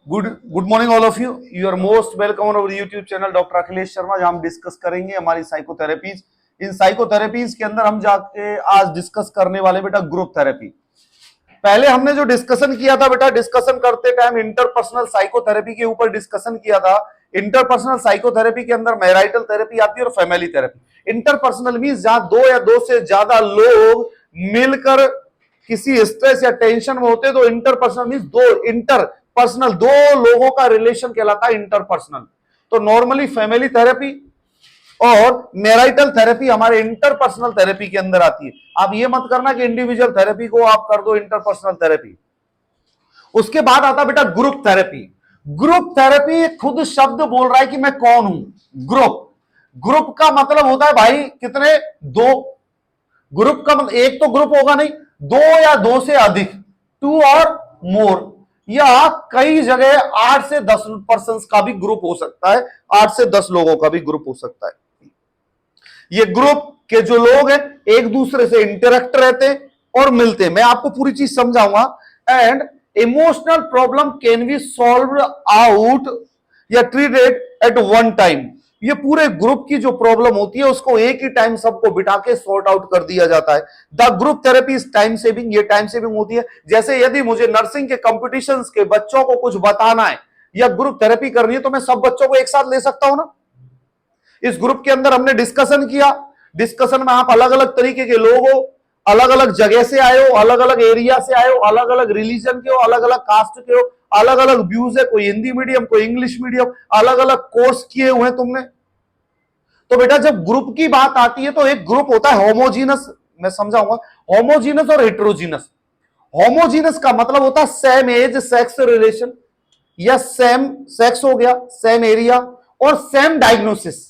Good morning all of you. You are most welcome on our YouTube channel doctor Akhilesh Sharma, जहां हम discuss करेंगे हमारी psychotherapies. इन psychotherapies के अंदर हम जाके आज डिस्कस करने वाले बेटा ग्रुप थेरेपी। पहले हमने जो डिस्कशन किया था बेटा, डिस्कशन करते टाइम इंटरपर्सनल साइकोथेरेपी के ऊपर डिस्कशन किया था। इंटरपर्सनल साइकोथेरेपी के अंदर मैराइटल थेरेपी आती है और फैमिली थेरेपी। इंटरपर्सनल मींस जहां दो या दो से ज्यादा लोग मिलकर किसी स्ट्रेस या टेंशन में होते, तो इंटरपर्सनल मींस पर्सनल दो लोगों का रिलेशन कहलाता है इंटरपर्सनल। तो नॉर्मली फैमिली थेरेपी और मैराइटल थेरेपी हमारे इंटरपर्सनल थेरेपी के अंदर आती है। आप ये मत करना कि इंडिविजुअल थेरेपी को आप कर दो इंटरपर्सनल थेरेपी। उसके बाद आता बेटा ग्रुप थेरेपी। ग्रुप थेरेपी खुद शब्द बोल रहा है कि मैं कौन हूं। ग्रुप का मतलब होता है भाई कितने, दो। ग्रुप का मतलब एक तो ग्रुप होगा नहीं, दो या दो से अधिक, टू और मोर, या कई जगह 8 से 10 पर्सन का भी ग्रुप हो सकता है। 8 से 10 लोगों का भी ग्रुप हो सकता है। ये ग्रुप के जो लोग हैं एक दूसरे से इंटरेक्ट रहते हैं और मिलते हैं। मैं आपको पूरी चीज समझाऊंगा। And emotional problem can be solved out या ट्रीटेड एट वन टाइम। ये पूरे ग्रुप की जो प्रॉब्लम होती है उसको एक ही टाइम सबको बिठा के सॉर्ट आउट कर दिया जाता है। The group therapy is time saving. ये टाइम सेविंग होती है। जैसे यदि मुझे नर्सिंग के कॉम्पिटिशन्स के बच्चों को कुछ बताना है या ग्रुप थेरेपी करनी है, तो मैं सब बच्चों को एक साथ ले सकता हूं ना। इस ग्रुप के अंदर हमने डिस्कशन किया। डिस्कशन में आप अलग अलग तरीके के लोग हो, अलग अलग जगह से आए हो, अलग अलग एरिया से आए हो, अलग अलग रिलीजन के हो, अलग अलग कास्ट के हो, अलग अलग व्यूज है, कोई हिंदी मीडियम, कोई इंग्लिश मीडियम, अलग अलग कोर्स किए हुए हैं तुमने। तो बेटा जब ग्रुप की बात आती है तो एक ग्रुप होता है होमोजीनस। मैं समझाऊंगा होमोजीनस और हेट्रोजीनस। होमोजीनस का मतलब होता है सेम एज सेक्स रिलेशन, या सेम सेक्स हो गया, सेम एरिया और सेम डायग्नोसिस।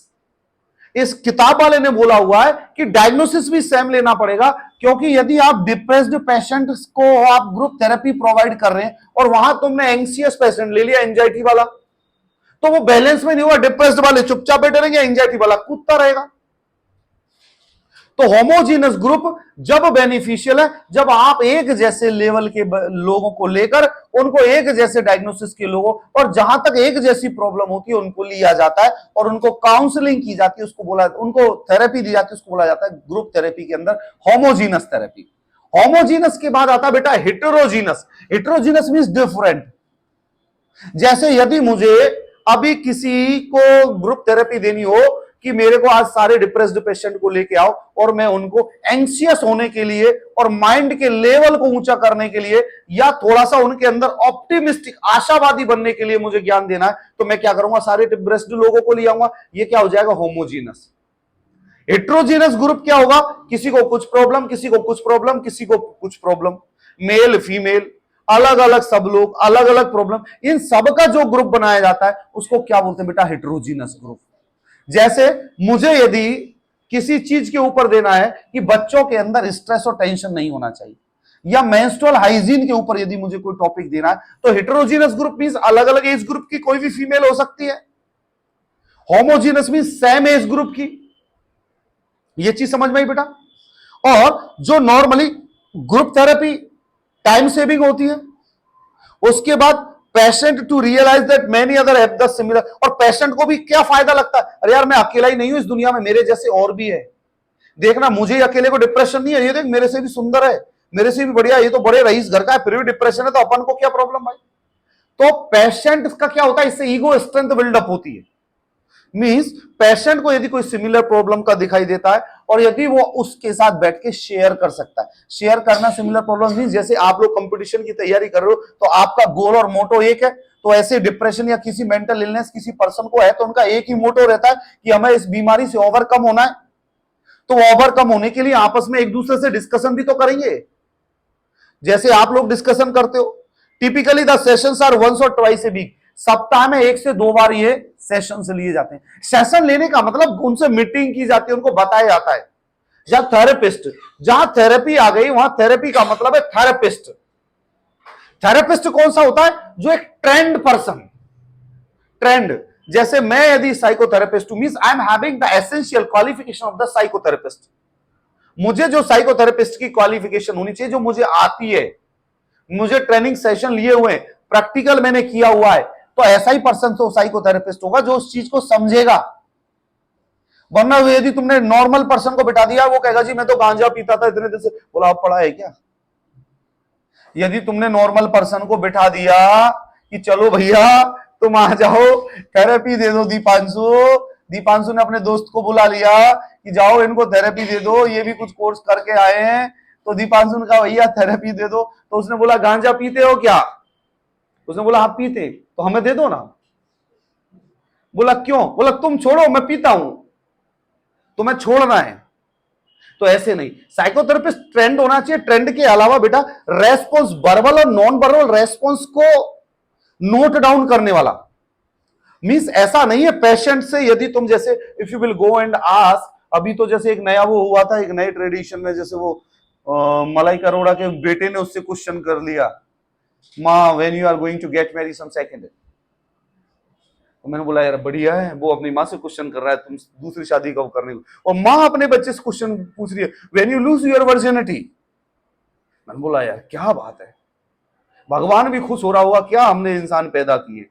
इस किताब वाले ने बोला हुआ है कि डायग्नोसिस भी सेम लेना पड़ेगा, क्योंकि यदि आप डिप्रेस्ड पेशेंट को आप ग्रुप थेरेपी प्रोवाइड कर रहे हैं और वहां तुमने एंग्जियस पेशेंट ले लिया, एंजाइटी वाला, तो वो बैलेंस में नहीं हुआ। डिप्रेस्ड वाले चुपचाप बैठे रहेंगे, एंजाइटी वाला कूदता रहेगा। तो होमोजीनस ग्रुप जब बेनिफिशियल है जब आप एक जैसे लेवल के लोगों को लेकर उनको एक जैसे डायग्नोसिस के लोगों और जहां तक एक जैसी प्रॉब्लम होती है उनको लिया जाता है और उनको काउंसलिंग की जाती है, उसको बोला, उनको थेरेपी दी जाती है, उसको बोला जाता है ग्रुप थेरेपी के अंदर होमोजीनस थेरेपी। होमोजीनस के बाद आता बेटा हेटेरोजीनस। Heterogeneous means different. जैसे यदि मुझे अभी किसी को ग्रुप थेरेपी देनी हो कि मेरे को आज सारे डिप्रेस्ड पेशेंट को लेके आओ और मैं उनको एंग्जियस होने के लिए और माइंड के लेवल को ऊंचा करने के लिए या थोड़ा सा उनके अंदर ऑप्टिमिस्टिक आशावादी बनने के लिए मुझे ज्ञान देना है, तो मैं क्या करूंगा, सारे डिप्रेस्ड लोगों को ले आऊंगा। ये क्या हो जाएगा, होमोजीनस। हेट्रोजीनस ग्रुप क्या होगा, किसी को कुछ प्रॉब्लम, किसी को कुछ प्रॉब्लम, किसी को कुछ प्रॉब्लम, मेल फीमेल, अलग अलग सब लोग, अलग अलग प्रॉब्लम, इन सब का जो ग्रुप बनाया जाता है उसको क्या बोलते हैं बेटा, हेट्रोजीनस ग्रुप। जैसे मुझे यदि किसी चीज के ऊपर देना है कि बच्चों के अंदर स्ट्रेस और टेंशन नहीं होना चाहिए, या मेंस्ट्रुअल हाइजीन के ऊपर यदि मुझे कोई टॉपिक देना है, तो हेट्रोजीनस ग्रुप मींस अलग अलग एज ग्रुप की कोई भी फीमेल हो सकती है। Homogeneous means same age group की। ये चीज समझ में आई बेटा। और जो normally group therapy time saving होती है, उसके बाद patient to realise that many other have the similar. और पेशेंट को भी क्या फायदा लगता है, अरे यार मैं अकेला ही नहीं हूं इस दुनिया में, मेरे जैसे और भी है। देखना, मुझे अकेले को डिप्रेशन नहीं है, ये देख मेरे से भी सुंदर है, मेरे से भी बढ़िया, ये तो बड़े रईस घर का है फिर भी डिप्रेशन है, तो अपन को क्या प्रॉब्लम भाई। तो पेशेंट का क्या होता है, इससे ईगो स्ट्रेंथ बिल्डअप होती है। मींस पेशेंट को यदि कोई सिमिलर प्रॉब्लम का दिखाई देता है और यदि वो उसके साथ बैठ के शेयर कर सकता है। शेयर करना सिमिलर प्रॉब्लम मींस जैसे आप लोग कंपटीशन की तैयारी कर रहे हो तो आपका गोल और मोटो एक है, तो ऐसे डिप्रेशन या किसी मेंटल इलनेस किसी पर्सन को है तो उनका एक ही मोटो रहता है कि हमें इस बीमारी से ओवरकम होना है। तो ओवरकम होने के लिए आपस में एक दूसरे से डिस्कशन भी तो करेंगे, जैसे आप लोग डिस्कशन करते हो। Typically the sessions are once और ट्वाइस ए वीक। सप्ताह में 1 से 2 बार ये सेशंस लिए जाते हैं। सेशन लेने का मतलब उनसे मीटिंग की जाती है, उनको बताया जाता है। जहां थेरेपिस्ट, जहां थेरेपी आ गई वहां थेरेपी का मतलब है थेरेपिस्ट। थेरेपिस्ट कौन सा होता है, जो एक ट्रेंड पर्सन, ट्रेंड। जैसे मैं यदि साइकोथेरेपिस्ट हूं, means I am having the essential qualification of the psychotherapist. मुझे जो साइकोथेरेपिस्ट की क्वालिफिकेशन होनी चाहिए, जो मुझे आती है, मुझे ट्रेनिंग सेशन लिए हुए हैं, प्रैक्टिकल मैंने किया हुआ है, तो ऐसा ही पर्सन तो साइकोथेरेपिस्ट होगा जो उस चीज को समझेगा। वरना यदि तुमने नॉर्मल पर्सन को बिठा दिया, वो कहेगा जी मैं तो गांजा पीता था इतने दिन से। बोला आप पढ़ा है क्या? यदि तुमने नॉर्मल पर्सन को बिठा दिया कि चलो भैया तुम आ जाओ थेरेपी दे दो, दीपांशु ने अपने दोस्त को बुला लिया कि जाओ इनको थेरेपी दे दो, ये भी कुछ कोर्स करके आए हैं। तो दीपांशु ने कहा भैया थेरेपी दे दो। तो उसने बोला गांजा पीते हो क्या? उसने बोला आप पीते, तो हमें दे दो ना। बोला क्यों? बोला तुम छोड़ो, मैं पीता हूं, तुम्हें छोड़ना है। तो ऐसे नहीं, साइकोथेरेपिस्ट ट्रेंड होना चाहिए। ट्रेंड के अलावा बेटा रेस्पॉन्स, वर्बल और नॉन वर्बल रेस्पॉन्स को नोट डाउन करने वाला। मींस ऐसा नहीं है पेशेंट से, यदि तुम जैसे if you will go and ask, अभी तो जैसे एक नया वो हुआ था, एक नए ट्रेडिशन में, जैसे वो मलाइका अरोड़ा के बेटे ने उससे क्वेश्चन कर लिया, माँ when you are going to get marry some second. तो मैंने बोला यार बढ़िया है, वो अपनी माँ से क्वेश्चन कर रहा है तुम दूसरी शादी कब करने को, और माँ अपने बच्चे से क्वेश्चन पूछ रही है when you lose your virginity. मैंने बोला यार क्या बात है, भगवान भी खुश हो रहा होगा क्या हमने इंसान पैदा किए।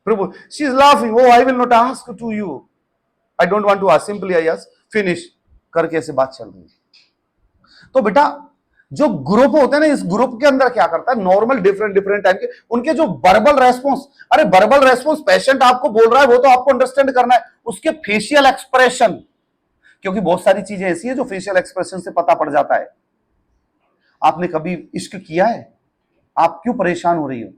प्रभु, she is laughing, oh I will not ask to you, I don't want to ask, simply I ask, finish करके ऐसे बात चल रही है। तो बेटा जो ग्रुप होते हैं ना, इस ग्रुप के अंदर क्या करता है, नॉर्मल डिफरेंट डिफरेंट टाइप के उनके जो वर्बल रेस्पॉन्स, अरे वर्बल रेस्पॉन्स पेशेंट आपको बोल रहा है वो तो आपको अंडरस्टैंड करना है, उसके फेशियल एक्सप्रेशन, क्योंकि बहुत सारी चीजें ऐसी है जो फेशियल एक्सप्रेशन से पता पड़ जाता है। आपने कभी इश्क किया है? आप क्यों परेशान हो रही हो?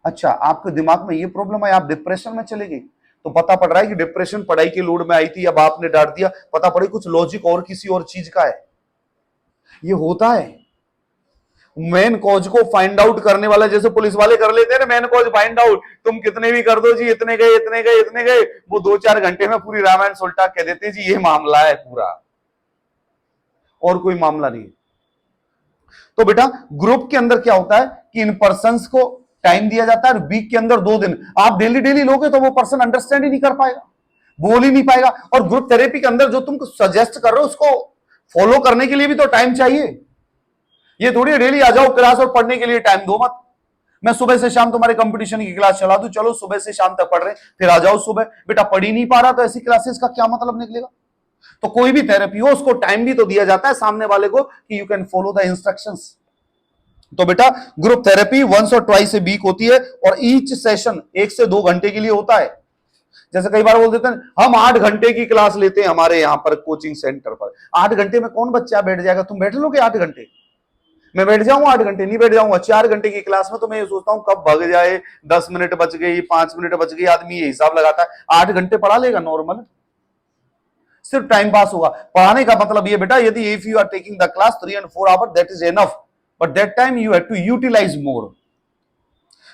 अच्छा आपके दिमाग में ये प्रॉब्लम है, आप डिप्रेशन में चले गई, तो पता पड़ रहा है कि डिप्रेशन पढ़ाई के लोड में आई थी, अब आपने डांट दिया, पता पड़े कुछ लॉजिक और किसी और चीज का है। ये होता है। मेन कॉज को फाइंड आउट करने वाला, जैसे पुलिस वाले कर लेते हैं ना मेन कॉज फाइंड आउट, तुम कितने भी कर दो जी, इतने गए इतने गए इतने गए, वो 2-4 घंटे में पूरी रामायण सुलटा कह देते हैं जी ये मामला है पूरा, और कोई मामला नहीं। तो बेटा ग्रुप के अंदर क्या होता है कि इन पर्संस को टाइम दिया जाता है, वीक के अंदर 2 दिन। आप डेली डेली लोगे तो वो पर्सन अंडरस्टैंड ही नहीं कर पाएगा, बोल ही नहीं पाएगा। और ग्रुप थेरेपी के अंदर जो तुमको सजेस्ट कर रहे हो उसको फॉलो करने के लिए भी तो टाइम चाहिए। ये थोड़ी डेली आ जाओ क्लास और पढ़ने के लिए टाइम दो मत। मैं सुबह से शाम तुम्हारे कंपटीशन की क्लास चला दूं, चलो सुबह से शाम तक पढ़ रहे, फिर आ जाओ सुबह। बेटा पढ़ ही नहीं पा रहा तो ऐसी क्लासेस का क्या मतलब निकलेगा? तो कोई भी थेरेपी हो उसको टाइम भी तो दिया जाता है सामने वाले को कि you can follow the instructions. तो बेटा ग्रुप थेरेपी वंस और ट्वाइस ए वीक होती है, और ईच सेशन 1 से 2 घंटे के लिए होता है। जैसे कई बार बोल देते हैं हम 8 घंटे की क्लास लेते हैं हमारे यहां पर कोचिंग सेंटर पर। 8 घंटे में कौन बच्चा बैठ जाएगा? तुम बैठ लोगे 8 घंटे? मैं बैठ जाऊंगा 8 घंटे? नहीं बैठ जाऊंगा। 4 घंटे की क्लास में तो मैं ये सोचता हूं कब भग जाए, 10 मिनट बच गई, 5 मिनट बच गई, आदमी ये हिसाब लगाता है। 8 घंटे पढ़ा लेगा नॉर्मल, सिर्फ टाइम पास होगा। पढ़ाने का मतलब ये बेटा, यदि if you are taking the class 3 and 4 hour that is enough, but that time you have to utilize more.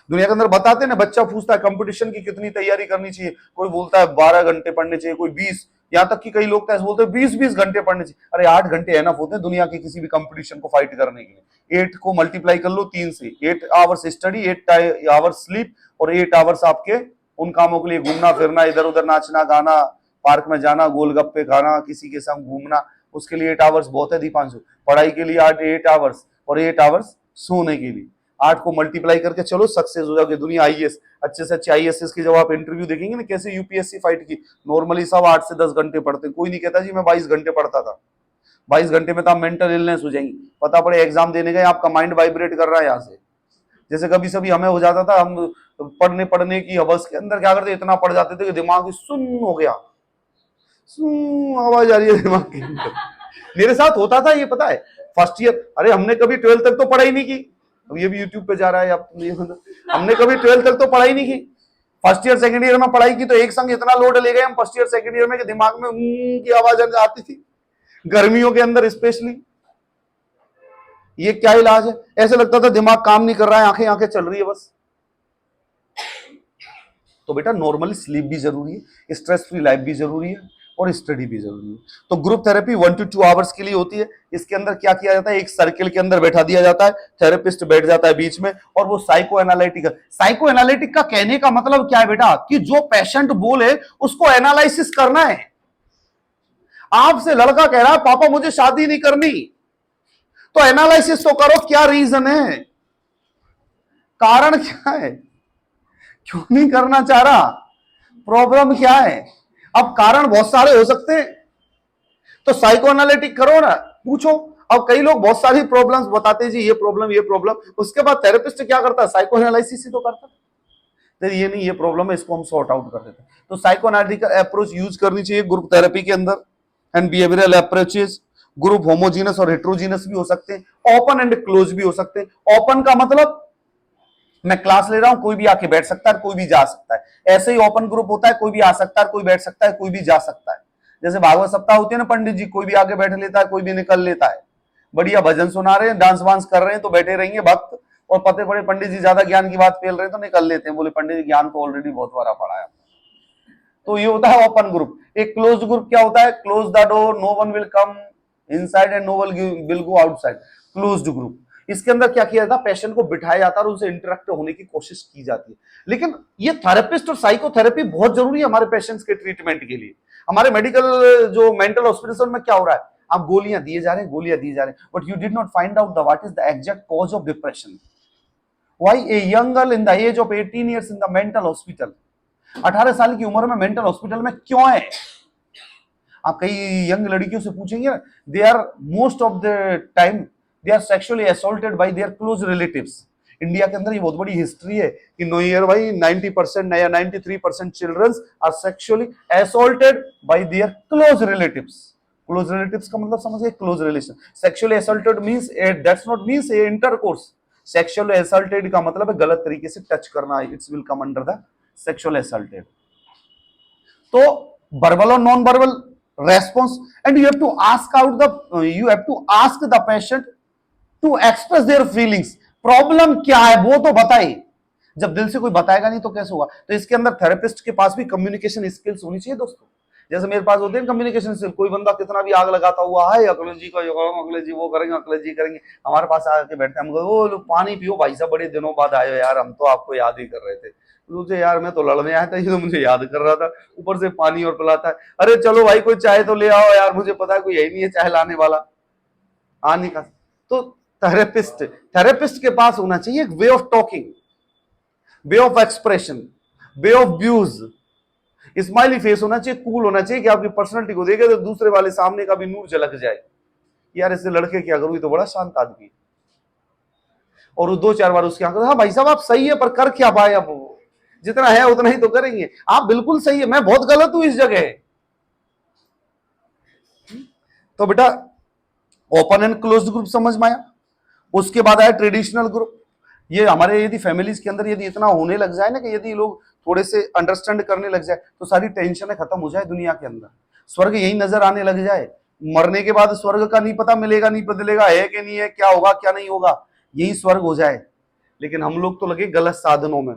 दुनिया के अंदर बताते हैं ना, बच्चा पूछता है कंपटीशन की कितनी तैयारी करनी चाहिए, कोई बोलता है 12 घंटे पढ़ने चाहिए, कोई 20, यहां तक कि कई लोग तो ऐसे बोलते हैं 20-20 घंटे पढ़ने चाहिए। अरे 8 घंटे एनफ होते हैं दुनिया के किसी भी कंपटीशन को फाइट करने के लिए। 8 को मल्टीप्लाई कर लो 3 से, 8 आवर्स स्टडी, 8 आवर्स स्लीप, और 8 आवर्स आपके उन कामों के लिए, घूमना फिरना, इधर उधर नाचना गाना, पार्क में जाना, गोलगप्पे खाना, किसी के संग घूमना, उसके लिए 8 आवर्स बहुत है दीपांशु। पढ़ाई के लिए 8 आवर्स, और 8 आवर्स सोने के लिए। 8 को मल्टीप्लाई करके चलो सक्सेस हो जाओगे। दुनिया आईएएस, अच्छे से अच्छे आईएएस की जब आप इंटरव्यू देखेंगे ना, कैसे यूपीएससी फाइट की, नॉर्मली सब 8 से 10 घंटे पढ़ते हैं। कोई नहीं कहता जी मैं 22 घंटे पढ़ता था। 22 घंटे में तो आप मेंटल इलनेस हो जाएंगी। पता पड़े एग्जाम देने गए, आपका माइंड वाइब्रेट कर रहा है यहाँ से। जैसे कभी सभी हमें हो जाता था, हम पढ़ने की हवस के अंदर क्या करते, इतना पढ़ जाते थे कि दिमाग ही सुन्न हो गया, आवाज आ रही है दिमाग की। मेरे साथ होता था ये, पता है फर्स्ट ईयर, अरे हमने कभी 12th तक तो पढ़ाई नहीं की। अब ये भी यूट्यूब पे जा रहा है, हमने कभी 12th तक तो पढ़ाई नहीं की। फर्स्ट ईयर सेकंड ईयर में पढ़ाई की तो एक संग इतना लोड ले गए हम फर्स्ट ईयर सेकंड ईयर में कि दिमाग में की आवाज आती थी, गर्मियों के अंदर स्पेशली। ये क्या इलाज है? ऐसे लगता था दिमाग काम नहीं कर रहा है, आंखें आंखें चल रही है बस। तो बेटा नॉर्मली स्लीप भी जरूरी है, स्ट्रेस फ्री लाइफ भी जरूरी है, और स्टडी भी जरूरी है। तो ग्रुप थेरेपी 1 to 2 आवर्स के लिए होती है। इसके अंदर क्या किया जाता है, एक सर्किल के अंदर बैठा दिया जाता है, थेरेपिस्ट बैठ जाता है बीच में, और वो साइको एनालिटिक का कहने का मतलब क्या है बेटा, कि जो पेशेंट बोले उसको एनालिसिस करना है। आपसे लड़का कह रहा है पापा मुझे शादी नहीं करनी, तो एनालिसिस तो करो क्या रीजन है। कारण क्या है, क्यों नहीं करना चाह रहा, प्रॉब्लम क्या है। अब कारण बहुत सारे हो सकते हैं, तो साइको एनालिटिक करो ना, पूछो। अब कई लोग बहुत सारी प्रॉब्लम्स बताते हैं, जी ये प्रॉब्लम ये प्रॉब्लम, उसके बाद थेरेपिस्ट क्या करता है, साइको एनालिसिस ही तो करता है। तो ये नहीं, ये प्रॉब्लम है, इसको हम सॉर्ट आउट कर देते हैं। तो साइको एनालिटिकल अप्रोच यूज करनी चाहिए ग्रुप थेरेपी के अंदर। And behavioural approaches, group homogeneous और हेट्रोजीनस भी हो सकते हैं, ओपन एंड क्लोज भी हो सकते हैं। ओपन का मतलब मैं क्लास ले रहा हूं, कोई भी आके बैठ सकता है, कोई भी जा सकता है, ऐसे ही ओपन ग्रुप होता है, कोई भी आ सकता है, कोई बैठ सकता है, कोई भी जा सकता है। जैसे भागवत सप्ताह होती है ना पंडित जी, कोई भी आके बैठ लेता है, कोई भी निकल लेता है। बढ़िया भजन सुना रहे हैं, डांस वांस कर रहे हैं, तो बैठे रहेंगे भक्त, और पते पड़े पंडित जी ज्यादा ज्ञान की बात फेल रहे हैं तो निकल लेते हैं, बोले पंडित जी ज्ञान को ऑलरेडी बहुत बार पढ़ा है। तो ये होता है ओपन ग्रुप। एक क्लोज ग्रुप क्या होता है, close the door, no one will come inside and no one will go outside, closed group. इसके अंदर क्या किया जाता है, पेशेंट को बिठाया जाता है और उनसे इंटरेक्ट होने की कोशिश की जाती है। लेकिन ये थेरेपिस्ट और साइकोथेरेपी बहुत जरूरी है हमारे पेशेंट्स के ट्रीटमेंट के लिए। हमारे मेडिकल जो मेंटल हॉस्पिटल में क्या हो रहा है, आप गोलियां दिए जा रहे हैं, गोलियां दिए जा रहे हैं, but you did not find out the what is the exact cause of depression. Why a young girl in the age of 18 years in the mental hospital, 18 साल की उम्र में मेंटल हॉस्पिटल में क्यों है। आप कई यंग लड़कियों से पूछेंगे, they are most of the time they are sexually assaulted by their close relatives. India के अंदर ये बहुत बड़ी हिस्ट्री है कि नो ईयर भाई 90% या 93% childrens are sexually assaulted by their close relatives. Close relatives का मतलब समझिए close relation. Sexually assaulted means that's not means a intercourse. Sexually assaulted का मतलब है गलत तरीके से टच करना, it's will come under the sexual assaulted. तो verbal और non verbal response, and you have to ask the patient to express their feelings। Problem क्या है वो तो बताइए, जब दिल से कोई बताएगा नहीं तो कैसे होगा। तो इसके अंदर थेरेपिस्ट के पास भी कम्युनिकेशन स्किल्स होनी चाहिए दोस्तों। जैसे मेरे पास होते हैं कम्युनिकेशन स्किल, कोई बंदा कितना भी आग लगाता हुआ है, अखिलेश जी का अखिलेश जी वो करेंगे, अखिलेश जी करेंगे, हमारे पास आके बैठते हैं, हम वो लोग पानी पियो भाई साहब, बड़े दिनों बाद आए हो यार, हम तो आपको याद ही कर रहे थे। मुझे यार मैं तो लड़ने आया था, ये तो मुझे याद कर रहा था, ऊपर से पानी और पिलाता है। अरे चलो भाई कोई चाय तो ले आओ यार, मुझे पता है कोई यही नहीं है चाय लाने वाला, आने का। तो थेरेपिस्ट के पास होना चाहिए एक way of talking, way of expression, way of views, smiley face होना चाहिए, कूल होना चाहिए कि आपकी पर्सनालिटी को देखे तो दूसरे वाले सामने का भी नूर झलक जाए, यार इससे लड़के क्या करूं, तो बड़ा शांत आदमी है। और 2-4 बार उसकी आंखों, हाँ भाई साहब आप सही है पर कर क्या पाए, अब जितना है उतना ही तो करेंगे, आप बिल्कुल सही है, मैं बहुत गलत हूं इस जगह। तो बेटा ओपन एंड क्लोज्ड ग्रुप समझ में आया। उसके बाद आया ट्रेडिशनल ग्रुप। ये हमारे यदि फैमिलीज के अंदर यदि इतना होने लग जाए ना कि यदि लोग थोड़े से अंडरस्टैंड करने लग जाए तो सारी टेंशन खत्म हो जाए दुनिया के अंदर, स्वर्ग यही नजर आने लग जाए। मरने के बाद स्वर्ग का नहीं पता मिलेगा नहीं बदलेगा है कि नहीं है, क्या होगा क्या नहीं होगा, यही स्वर्ग हो जाए। लेकिन हम लोग तो लगे गलत साधनों में,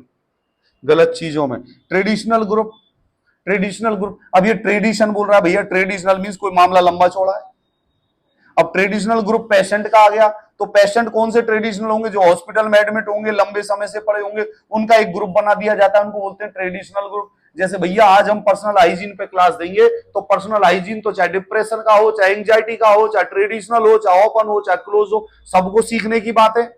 गलत चीजों में। ट्रेडिशनल ग्रुप, ट्रेडिशनल ग्रुप, अब ये ट्रेडिशन बोल रहा है भैया, ट्रेडिशनल मींस कोई मामला लंबा चौड़ा है। अब ट्रेडिशनल ग्रुप पेशेंट का आ गया, तो पेशेंट कौन से ट्रेडिशनल होंगे, जो हॉस्पिटल में एडमिट होंगे, लंबे समय से पड़े होंगे, उनका एक ग्रुप बना दिया जाता है, उनको बोलते हैं ट्रेडिशनल ग्रुप। जैसे भैया आज हम पर्सनल हाइजीन पे क्लास देंगे, तो पर्सनल हाइजीन तो चाहे डिप्रेशन का हो, चाहे एंजाइटी का हो, चाहे ट्रेडिशनल हो, चाहे ओपन हो, चाहे क्लोज हो, सबको सीखने की बात है।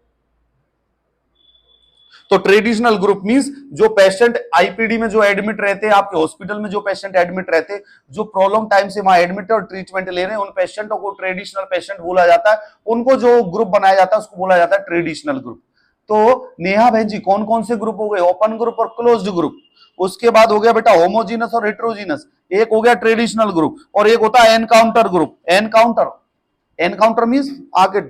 तो ट्रेडिशनल ग्रुप मींस जो पेशेंट आईपीडी में जो एडमिट रहते हैं, आपके हॉस्पिटल में जो पेशेंट एडमिट रहते हैं, जो प्रॉब्लम टाइम से वहां एडमिट और ट्रीटमेंट ले रहे हैं, उन पेशेंटों को ट्रेडिशनल पेशेंट बोला जाता है। उनको जो ग्रुप बनाया जाता है उसको बोला जाता है ट्रेडिशनल ग्रुप। तो नेहा बहन जी कौन कौन से ग्रुप हो गए, ओपन ग्रुप और क्लोज्ड ग्रुप। उसके बाद हो गया बेटा होमोजीनस और हेट्रोजीनस, एक हो गया ट्रेडिशनल ग्रुप, और एक होता है encounter group. Encounter, encounter means आके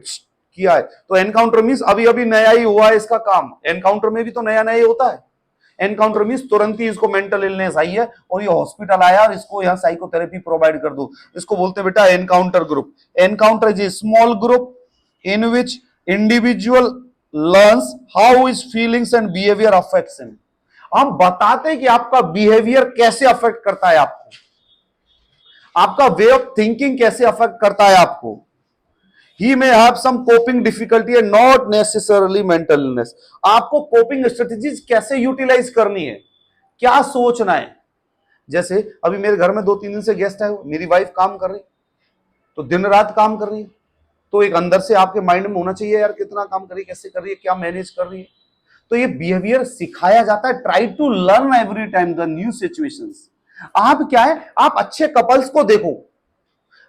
किया है, तो एनकाउंटर मींस अभी अभी नया ही हुआ है इसका काम। एनकाउंटर में भी तो नया नया ही होता है। एनकाउंटर मींस तुरंत ही इसको मेंटल इलनेस आई है और ये हॉस्पिटल आया और इसको यहाँ साइकोथेरेपी प्रोवाइड कर दो, इसको बोलते हैं बेटा encounter group. Encounter is a small group in which individual learns how his feelings and behaviour affects him. हम बताते हैं कि आपका बिहेवियर कैसे अफेक्ट करता है आपको, आपका वे ऑफ थिंकिंग कैसे अफेक्ट करता है आपको। He may have some coping difficulty and not necessarily mental illness। आपको कोपिंग स्ट्रेटेजीज कैसे यूटिलाइज करनी है, क्या सोचना है। जैसे अभी मेरे घर में 2-3 दिन से गेस्ट है, मेरी वाइफ काम कर रही, तो दिन रात काम कर रही है, तो एक अंदर से आपके माइंड में होना चाहिए यार कितना काम कर रही है, कैसे कर रही है, क्या मैनेज कर रही है। तो ये बिहेवियर सिखाया जाता है। Try to learn every time the new situations. आप क्या है, आप अच्छे कपल्स को देखो,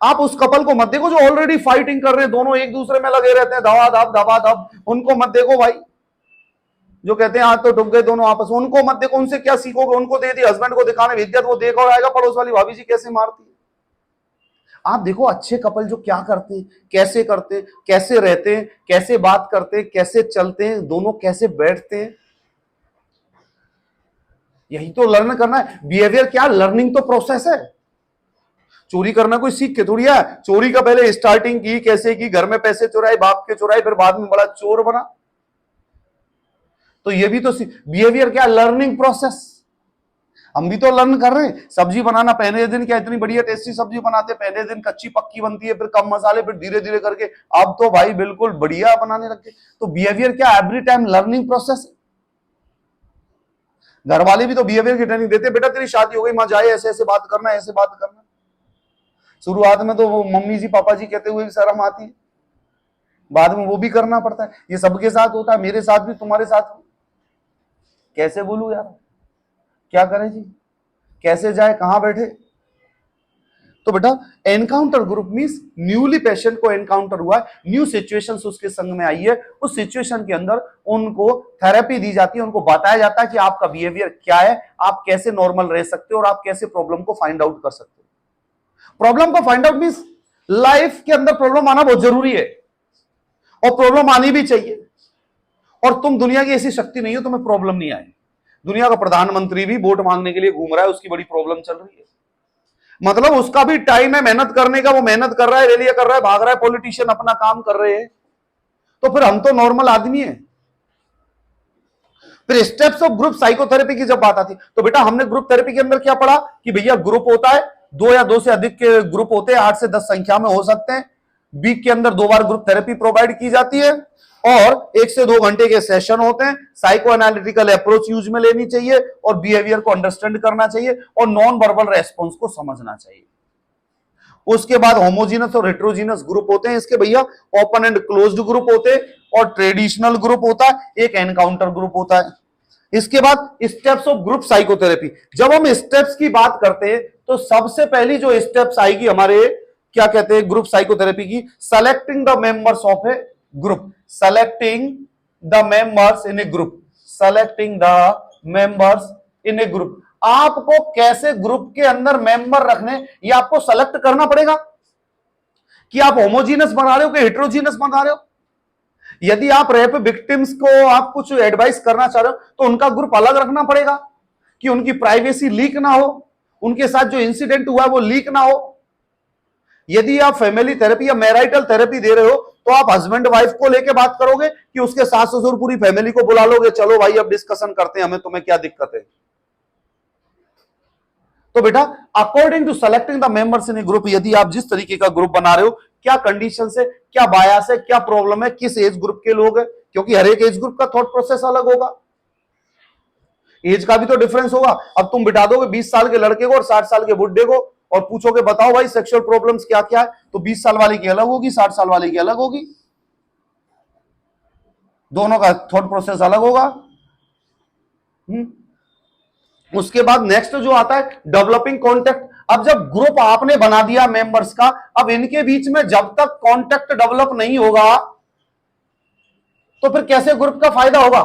आप उस कपल को मत देखो जो ऑलरेडी फाइटिंग कर रहे हैं, दोनों एक दूसरे में लगे रहते हैं, दबा दब दबा दब, उनको मत देखो भाई। जो कहते हैं हाथ तो डूब गए दोनों आपस में, उनको मत देखो। उनसे क्या सीखोगे? उनको दे दी हस्बैंड को दिखाने विद्यत, वो देखा और आएगा पड़ोस वाली भाभी जी कैसे मारती है। आप देखो अच्छे कपल जो क्या करते हैं, कैसे करते हैं, कैसे रहते हैं, कैसे बात करते हैं, कैसे चलते हैं, दोनों कैसे बैठते हैं। यही तो लर्न करना है। बिहेवियर क्या, लर्निंग तो प्रोसेस है। चोरी करना कोई सीख के थोड़ी है। चोरी का पहले स्टार्टिंग की, कैसे की, घर में पैसे चुराए, बाप के चुराए, फिर बाद में बड़ा चोर बना। तो ये भी तो बिहेवियर क्या, लर्निंग प्रोसेस। हम भी तो लर्न कर रहे हैं। सब्जी बनाना पहले दिन क्या इतनी बढ़िया टेस्टी सब्जी बनाते, पहले दिन कच्ची पक्की बनती है, फिर कम मसाले, फिर धीरे धीरे करके अब तो भाई बिल्कुल बढ़िया बनाने लगे। तो बिहेवियर क्या, एवरी टाइम लर्निंग प्रोसेस। घर वाले भी तो बिहेवियर की ट्रेनिंग देते, बेटा तेरी शादी हो गई, मजा आए, ऐसे ऐसे बात करना, ऐसे बात करना। शुरुआत में तो वो मम्मी जी पापा जी कहते हुए भी शर्म आती है, बाद में वो भी करना पड़ता है। ये सबके साथ होता है, मेरे साथ भी, तुम्हारे साथ भी। कैसे बोलूं यार, क्या करें जी, कैसे जाए, कहां बैठे। तो बेटा encounter group means newly patient को एनकाउंटर हुआ है, न्यू सिचुएशंस उसके संग में आई है, उस सिचुएशन के अंदर उनको थेरेपी दी जाती है, उनको बताया जाता है कि आपका बिहेवियर क्या है, आप कैसे नॉर्मल रह सकते हो और आप कैसे प्रॉब्लम को फाइंड आउट कर सकते हो। प्रॉब्लम को फाइंड आउट मींस लाइफ के अंदर प्रॉब्लम आना बहुत जरूरी है और प्रॉब्लम आनी भी चाहिए। और तुम दुनिया की ऐसी शक्ति नहीं हो तुम्हें प्रॉब्लम नहीं आए। दुनिया का प्रधानमंत्री भी वोट मांगने के लिए घूम रहा है, उसकी बड़ी प्रॉब्लम चल रही है, मतलब उसका भी टाइम है मेहनत करने का, वो मेहनत कर रहा है, रैलियां कर रहा है, भाग रहा है, पॉलिटिशियन अपना काम कर रहे हैं। तो फिर हम तो नॉर्मल आदमी है। फिर स्टेप्स ऑफ ग्रुप साइकोथेरेपी की जब बात आती तो बेटा हमने ग्रुप थेरेपी के अंदर क्या पढ़ा कि भैया ग्रुप होता है, 2 या 2 से अधिक के ग्रुप होते हैं, 8 से 10 संख्या में हो सकते हैं। वीक के अंदर 2 बार ग्रुप थेरेपी प्रोवाइड की जाती है और 1 से 2 घंटे के सेशन होते हैं। साइको एनालिटिकल अप्रोच यूज में लेनी चाहिए और बिहेवियर को अंडरस्टैंड करना चाहिए और नॉन वर्बल रेस्पॉन्स को समझना चाहिए। उसके बाद होमोजीनस और हेट्रोजीनस ग्रुप होते हैं इसके भैया, ओपन एंड क्लोज्ड ग्रुप होते हैं और ट्रेडिशनल ग्रुप होता है, एक एनकाउंटर ग्रुप होता है। इसके बाद स्टेप्स ऑफ ग्रुप साइकोथेरेपी। जब हम स्टेप्स की बात करते हैं तो सबसे पहली जो स्टेप्स आएगी हमारे क्या कहते हैं ग्रुप साइकोथेरेपी की, selecting the members of A group. Selecting the members in a group, selecting the members in a group. आपको कैसे ग्रुप के अंदर मेंबर रखने ये आपको सेलेक्ट करना पड़ेगा कि आप होमोजीनस बना रहे हो कि हेट्रोजीनस बना रहे हो। यदि आप रेप विक्टिम्स को आप कुछ एडवाइस करना चाह रहे हो तो उनका ग्रुप अलग रखना पड़ेगा कि उनकी प्राइवेसी लीक ना हो, उनके साथ जो इंसिडेंट हुआ है वो लीक ना हो। यदि आप फैमिली थेरेपी या मैरिटल थेरेपी दे रहे हो तो आप हस्बैंड वाइफ को लेके बात करोगे कि उसके सास ससुर पूरी फैमिली को बुला लोगे, चलो भाई अब डिस्कशन करते हैं, हमें तुम्हें क्या दिक्कत है। तो बेटा according to selecting the members in a group, यदि आप जिस तरीके का ग्रुप बना रहे हो, क्या कंडीशन है, क्या बायस है, क्या प्रॉब्लम है, किस एज ग्रुप के लोग हैं, क्योंकि हर एक एज ग्रुप का थॉट प्रोसेस अलग होगा, एज का भी तो डिफरेंस होगा। अब तुम बिठा दोगे 20 साल के लड़के को और 60 साल के बुढ़े को और पूछोगे बताओ भाई सेक्सुअल प्रॉब्लम्स क्या क्या है, तो 20 साल वाले की अलग होगी, 60 साल वाले की अलग होगी, दोनों का थॉट प्रोसेस अलग होगा। उसके बाद नेक्स्ट जो आता है डेवलपिंग कॉन्टेक्ट। अब जब ग्रुप आपने बना दिया मेंबर्स का, अब इनके बीच में जब तक कॉन्टेक्ट डेवलप नहीं होगा तो फिर कैसे ग्रुप का फायदा होगा।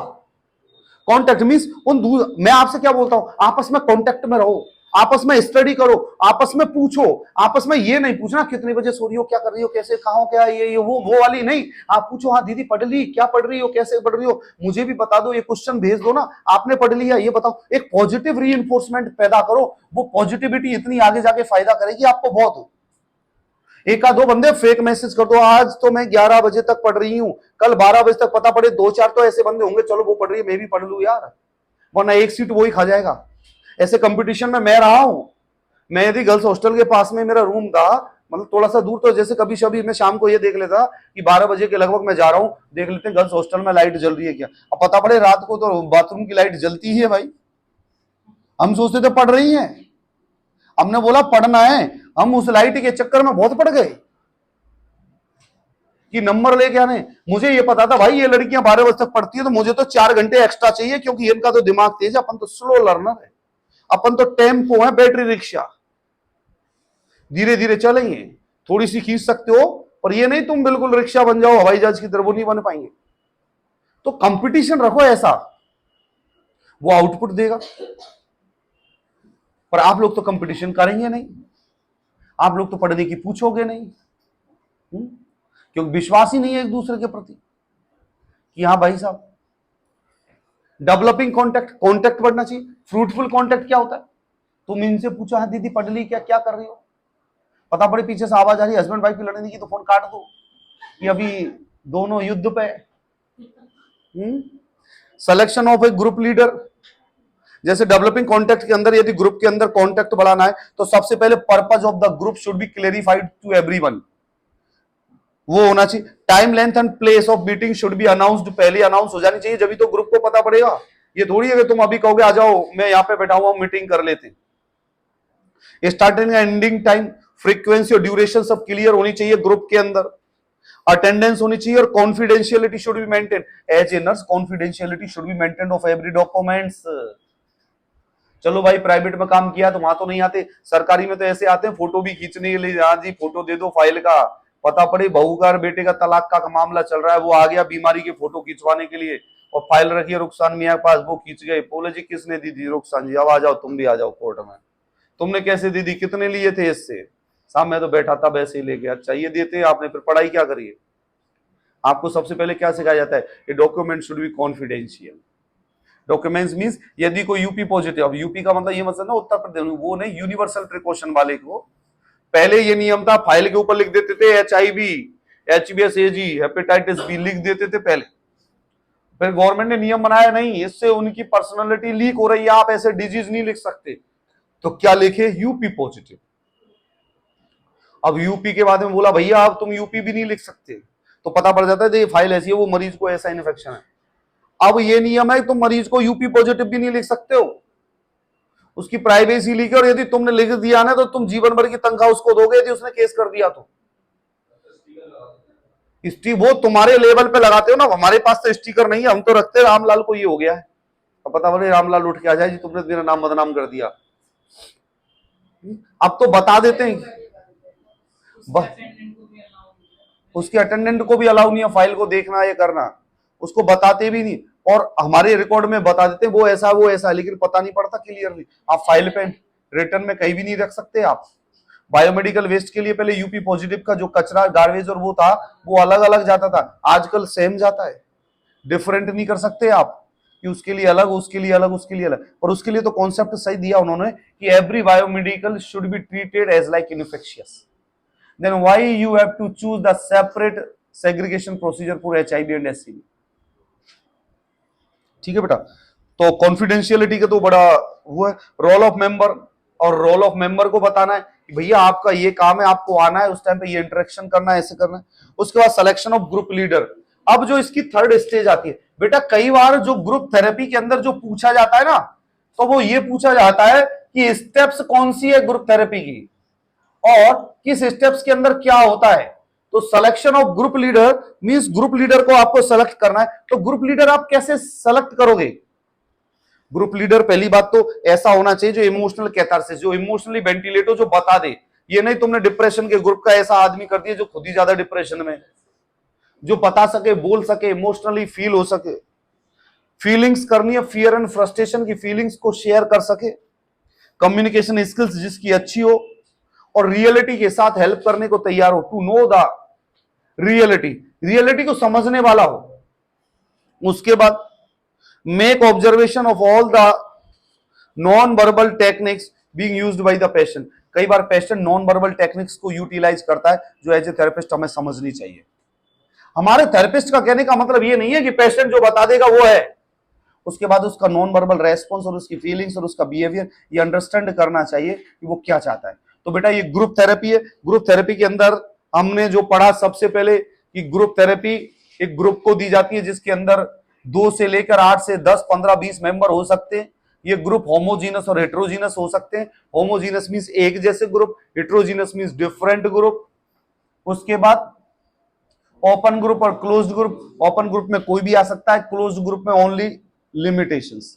कॉन्टेक्ट मींस मैं आपसे क्या बोलता हूं, आपस में कॉन्टेक्ट में रहो, आपस में स्टडी करो, आपस में पूछो, आपस में ये नहीं पूछना कितने बजे सो रही हो, क्या कर रही हो, कैसे कहां, क्या ये वो वाली नहीं। आप पूछो हाँ दीदी पढ़ ली, क्या पढ़ रही हो, कैसे पढ़ रही हो, मुझे भी बता दो, ये क्वेश्चन भेज दो ना, आपने पढ़ लिया ये बताओ। एक पॉजिटिव रीइंफोर्समेंट पैदा करो, वो पॉजिटिविटी इतनी आगे जाके फायदा करेगी आपको बहुत। एक आध दो बंदे फेक मैसेज कर दो, आज तो मैं 11 बजे तक पढ़ रही हूं, कल 12 बजे तक पता पड़े 2-4 तो ऐसे बंदे होंगे, चलो वो पढ़ रही है मैं भी पढ़ लूं यार, वरना एक सीट वो ही खा जाएगा। ऐसे कंपटीशन में मैं रहा हूं। मैं यदि गर्ल्स हॉस्टल के पास में मेरा रूम था, मतलब थोड़ा सा दूर, तो जैसे कभी कभी मैं शाम को ये देख लेता कि 12 बजे के लगभग मैं जा रहा हूं, देख लेते हैं गर्ल्स हॉस्टल में लाइट जल रही है क्या। अब पता पड़े रात को तो बाथरूम की लाइट जलती ही है भाई। हम सोचते थे पढ़ रही हैं, हमने बोला पढ़ना है, हम उस लाइट के चक्कर में बहुत पड़ गए। कि नंबर लेके आने। मुझे ये पता था भाई ये लड़कियां 12 बजे तक पढ़ती है तो मुझे तो 4 घंटे एक्स्ट्रा चाहिए, क्योंकि इनका तो दिमाग तेज है, अपन तो स्लो लर्नर है, अपन तो टेम्पो है, बैटरी रिक्शा, धीरे धीरे चलेंगे, थोड़ी सी खींच सकते हो, पर ये नहीं तुम बिल्कुल रिक्शा बन जाओ हवाई जहाज की तरह, वो नहीं बन पाएंगे। तो कंपटीशन रखो ऐसा, वो आउटपुट देगा। पर आप लोग तो कंपटीशन करेंगे नहीं, आप लोग तो पढ़ने की पूछोगे नहीं, क्योंकि विश्वास ही नहीं है एक दूसरे के प्रति कि हाँ भाई साहब। डेवलपिंग कॉन्टेक्ट, कॉन्टेक्ट बढ़ना चाहिए। फ्रूटफुल कॉन्टेक्ट क्या होता है? तुम इनसे पूछो, हाँ दीदी पढ़ ली क्या, क्या कर रही हो, पता पड़े पीछे से आवाज आ रही है हस्बैंड वाइफ की लड़ने की, तो फोन काट दो कि अभी दोनों युद्ध पे। Selection of A group leader, जैसे डेवलपिंग कॉन्टेक्ट के अंदर यदि ग्रुप के अंदर कॉन्टेक्ट बढ़ाना है तो सबसे पहले purpose of the group should be clarified to everyone, वो होना चाहिए। Time length and place of meeting should be announced, पहले अनाउंस हो जानी चाहिए, जब तो ग्रुप को पता पड़ेगा। ये थोड़ी है कि तुम अभी कहोगे आ जाओ मैं यहां पे बैठा हुआ मीटिंग कर लेते हैं। स्टार्टिंग एंडिंग टाइम, फ्रीक्वेंसी और ड्यूरेशन सब क्लियर होनी चाहिए ग्रुप के अंदर। अटेंडेंस होनी चाहिए और confidentiality should be maintain. As a nurse confidentiality should be maintain of every documents. चलो भाई प्राइवेट में काम किया तो वहां तो नहीं आते, सरकारी में तो ऐसे आते हैं फोटो भी खींचने के लिए, हाँ जी फोटो दे दो फाइल का, पता पड़े बहू का बेटे का तलाक का मामला चल रहा है, वो आ गया बीमारी के फोटो खिंचवाने के लिए और फाइल रखी है रुखसान मियां के पास, वो खींच गए, बोले जी किसने दी थी? रुखसान जी, अब आ जाओ तुम भी आ जाओ कोर्ट में, तुमने कैसे दी थी, कितने लिए थे इससे? साहब मैं तो बैठा था वैसे ही लेके। अच्छा ये देते आपने, फिर पढ़ाई क्या करी है? आपको सबसे पहले क्या सिखाया जाता है? ये document should be confidential. Documents means यदि कोई यूपी पॉजिटिव, अब यूपी का मतलब ये मतलब ना उत्तर प्रदेश, वो नहीं, यूनिवर्सल प्रिकॉशन वाले को पहले ये नियम था, फाइल के ऊपर लिख देते थे HIV, HBS AG, hepatitis B लिख देते थे पहले। फिर गवर्नमेंट ने नियम बनाया नहीं, इससे उनकी पर्सनालिटी लीक हो रही है, आप ऐसे डिजीज नहीं लिख सकते, तो क्या लिखे? UP positive. अब यूपी के बाद में बोला भैया अब तुम यूपी भी नहीं लिख सकते, तो पता पड़ जाता है फाइल ऐसी है, वो मरीज को ऐसा इन्फेक्शन है। अब ये नियम है तुम मरीज को यूपी पॉजिटिव भी नहीं लिख सकते हो, उसकी प्राइवेसी लिखे, और यदि तुमने लिख दिया ना तो तुम जीवन भर की तनख्वाह उसको दोगे यदि उसने केस कर दिया तो। वो तुम्हारे लेवल पे लगाते हो ना, हमारे पास तो स्टिकर नहीं है, हम तो रखते रामलाल को ये हो गया है, अब पता बोले रामलाल उठ के आ जाए जी तुमने मेरा नाम बदनाम कर दिया। अब तो बता देते हैं, उसके अटेंडेंट को भी अलाउ नहीं है फाइल को देखना ये करना, उसको बताते भी नहीं, और हमारे रिकॉर्ड में बता देते हैं वो ऐसा, लेकिन पता नहीं पड़ता क्लियरली। आप फाइल पे रिटर्न में कहीं भी नहीं रख सकते आप। बायोमेडिकल वेस्ट के लिए पहले यूपी पॉजिटिव का जो कचरा गार्बेज और वो था वो अलग अलग जाता था, आजकल सेम जाता है, डिफरेंट नहीं कर सकते आप कि उसके लिए अलग, उसके लिए अलग, उसके लिए अलग। और उसके लिए तो कॉन्सेप्ट सही दिया उन्होंने कि every biomedical should be treated as like infectious, then why you have to choose the separate segregation procedure for HIV and SCV। ठीक है बेटा, तो कॉन्फिडेंशियलिटी का तो बड़ा वो है। रोल ऑफ मेंबर, और रोल ऑफ मेंबर को बताना है कि भैया आपका ये काम है, आपको आना है उस टाइम पे, ये इंटरेक्शन करना है, ऐसे करना है। उसके बाद सिलेक्शन ऑफ ग्रुप लीडर। अब जो इसकी थर्ड स्टेज आती है बेटा, कई बार जो ग्रुप थेरेपी के अंदर जो पूछा जाता है ना, तो वो ये पूछा जाता है कि स्टेप्स कौन सी है ग्रुप थेरेपी की और किस स्टेप्स के अंदर क्या होता है। तो selection of group leader means group leader को आपको सेलेक्ट करना है। तो ग्रुप लीडर आप कैसे सेलेक्ट करोगे? ग्रुप लीडर पहली बात तो ऐसा होना चाहिए जो इमोशनल कैथारसिस, जो इमोशनली वेंटिलेट हो, जो बता दे। ये नहीं तुमने डिप्रेशन के ग्रुप का ऐसा आदमी कर दिया जो खुद ही ज्यादा डिप्रेशन में, जो बता सके, बोल सके, इमोशनली फील हो सके, फीलिंग्स करनी है, फियर एंड फ्रस्ट्रेशन की फीलिंग्स को शेयर कर सके, कम्युनिकेशन स्किल्स जिसकी अच्छी हो, और रियलिटी के साथ हेल्प करने को तैयार हो, टू नो द रियलिटी को समझने वाला हो। उसके बाद make observation of all the non verbal techniques being used by the patient. कई बार पेशेंट नॉन वर्बल टेक्निक्स को यूटिलाइज करता है जो एज ए थेरेपिस्ट हमें समझनी चाहिए। हमारे थेरेपिस्ट का कहने का मतलब ये नहीं है कि पेशेंट जो बता देगा वो है, उसके बाद उसका नॉन वर्बल रेस्पॉन्स और उसकी फीलिंग्स और उसका बिहेवियर ये अंडरस्टैंड करना चाहिए कि वो क्या चाहता है। तो बेटा ये ग्रुप थेरेपी है। ग्रुप थेरेपी के अंदर हमने जो पढ़ा सबसे पहले कि ग्रुप थेरेपी एक ग्रुप को दी जाती है जिसके अंदर 2 से लेकर 8 से 10, 15, 20 मेंबर हो सकते हैं। ये ग्रुप होमोजीनस और हेट्रोजीनस हो सकते हैं। होमोजीनस मींस एक जैसे group, heterogeneous means different group. उसके बाद ओपन ग्रुप और क्लोज्ड ग्रुप, ओपन ग्रुप में कोई भी आ सकता है, क्लोज्ड ग्रुप में ओनली लिमिटेशंस।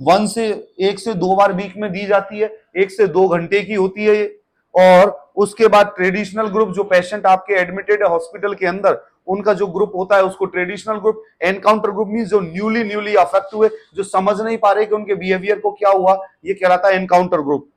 1 से 2 बार वीक में दी जाती है, 1 से 2 घंटे की होती है ये। और उसके बाद ट्रेडिशनल ग्रुप, जो पेशेंट आपके एडमिटेड है हॉस्पिटल के अंदर, उनका जो ग्रुप होता है उसको traditional group. Encounter group means जो न्यूली अफेक्ट हुए, जो समझ नहीं पा रहे कि उनके बिहेवियर को क्या हुआ, ये कहलाता है एनकाउंटर ग्रुप।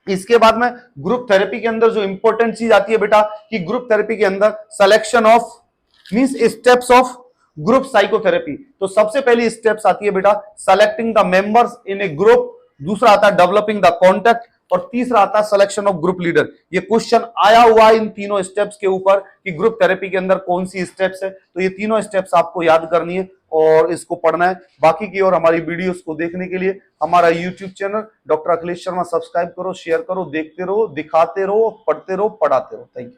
इसके बाद में ग्रुप थेरेपी के अंदर जो इंपॉर्टेंट चीज आती है बेटा, कि ग्रुप थेरेपी के अंदर selection of means steps of group psychotherapy. तो सबसे पहली स्टेप्स आती है बेटा selecting the members in a group, दूसरा आता है डेवलपिंग द कॉन्टेक्ट, और तीसरा आता है सिलेक्शन ऑफ ग्रुप लीडर। ये क्वेश्चन आया हुआ इन तीनों स्टेप्स के ऊपर कि ग्रुप थेरेपी के अंदर कौन सी स्टेप्स है, तो ये तीनों स्टेप्स आपको याद करनी है और इसको पढ़ना है। बाकी की और हमारी वीडियोस को देखने के लिए हमारा YouTube channel doctor Akhilesh Sharma subscribe करो, शेयर करो, देखते रहो, दिखाते रहो, पढ़ते रहो, पढ़ाते रहो। Thank you.